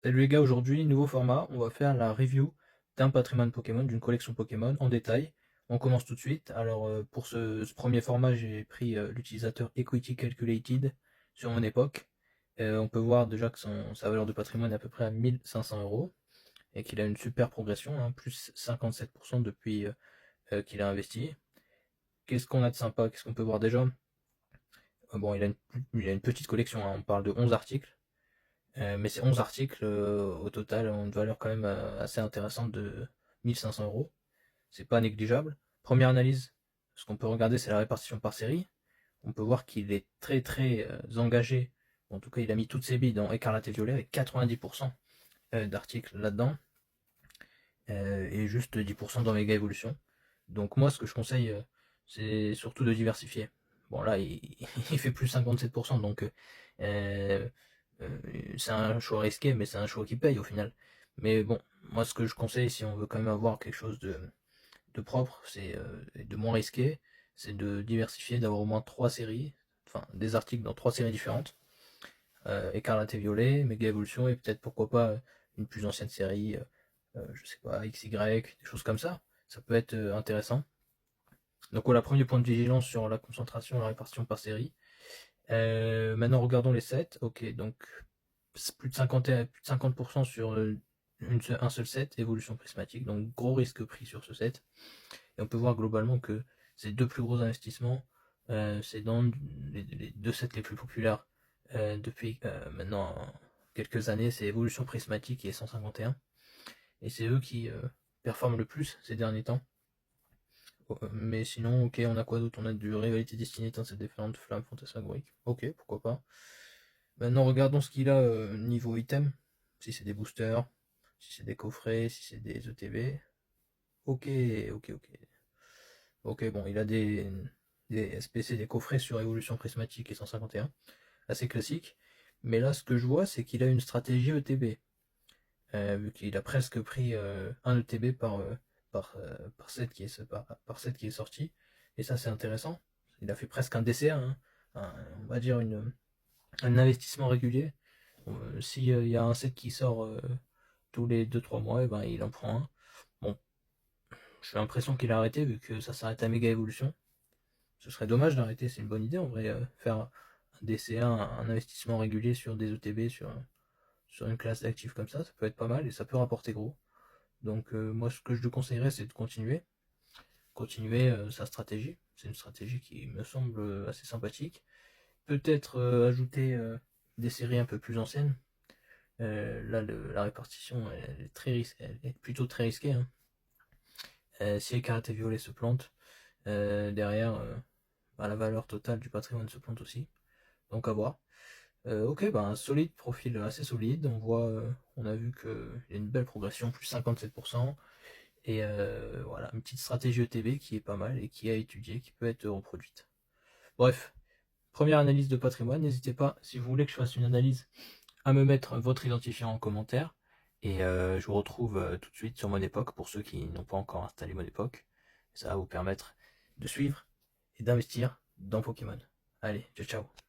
Salut les gars, aujourd'hui, nouveau format, on va faire la review d'un patrimoine Pokémon, d'une collection Pokémon en détail. On commence tout de suite. Alors pour ce premier format, j'ai pris l'utilisateur Equity Calculated sur mon époque. On peut voir déjà que sa valeur de patrimoine est à peu près à 1500 € et qu'il a une super progression, hein, plus 57% depuis qu'il a investi. Qu'est-ce qu'on a de sympa? Qu'est-ce qu'on peut voir déjà? Bon, il a une petite collection, hein, on parle de 11 articles. Mais ces 11 articles, au total, ont une valeur quand même assez intéressante de 1500 €. C'est pas négligeable. Première analyse, ce qu'on peut regarder, c'est la répartition par série. On peut voir qu'il est très très engagé. En tout cas, il a mis toutes ses billes dans Écarlate et Violet avec 90% d'articles là-dedans et juste 10% dans Mega Evolution. Donc moi, ce que je conseille, c'est surtout de diversifier. Bon là, il fait plus 57%, donc euh, c'est un choix risqué, mais c'est un choix qui paye au final. Mais bon, moi ce que je conseille, si on veut quand même avoir quelque chose de propre, c'est de moins risqué, c'est de diversifier, d'avoir au moins 3 séries, enfin des articles dans 3 séries différentes. Écarlate et Violet, Mega Evolution, et peut-être pourquoi pas une plus ancienne série, je sais pas, XY, des choses comme ça. Ça peut être intéressant. Donc voilà, premier point de vigilance sur la concentration, la répartition par série. Maintenant regardons les sets. Ok, donc plus de 50% sur un seul set, évolution prismatique, donc gros risque pris sur ce set. Et on peut voir globalement que ces deux plus gros investissements, c'est dans les deux sets les plus populaires depuis maintenant quelques années, c'est évolution prismatique et 151. Et c'est eux qui performent le plus ces derniers temps. Mais sinon, ok, on a quoi d'autre? On a du rivalité destinée, étincelle déferlante, flamme fantasmagorique. Ok, pourquoi pas. Maintenant, regardons ce qu'il a niveau item. Si c'est des boosters, si c'est des coffrets, si c'est des ETB. Ok, ok, ok. Ok, bon, il a des SPC, des coffrets sur évolution prismatique et 151. Assez classique. Mais là, ce que je vois, c'est qu'il a une stratégie ETB. Vu qu'il a presque pris un ETB par set par set qui est sorti. Et ça, c'est intéressant. Il a fait presque un DCA, hein. On va dire un investissement régulier. S'il y a un set qui sort tous les 2-3 mois, et ben, il en prend un. Bon, j'ai l'impression qu'il a arrêté vu que ça s'arrête à méga évolution. Ce serait dommage d'arrêter, c'est une bonne idée en vrai. Faire un DCA, un investissement régulier sur des ETB, sur une classe d'actifs comme ça peut être pas mal et ça peut rapporter gros. Donc moi ce que je te conseillerais c'est de continuer sa stratégie. C'est une stratégie qui me semble assez sympathique. Peut-être ajouter des séries un peu plus anciennes. Là la répartition elle est plutôt très risquée, hein. Si les caractères violets se plantent, derrière bah, la valeur totale du patrimoine se plante aussi. Donc à voir. Ok, bah un solide profil assez solide. On a vu qu'il y a une belle progression, plus 57%. Et voilà, une petite stratégie ETB qui est pas mal et qui a étudié, qui peut être reproduite. Bref, première analyse de patrimoine. N'hésitez pas, si vous voulez que je fasse une analyse, à me mettre votre identifiant en commentaire. Et je vous retrouve tout de suite sur Mon Époque pour ceux qui n'ont pas encore installé Mon Époque. Ça va vous permettre de suivre et d'investir dans Pokémon. Allez, ciao ciao.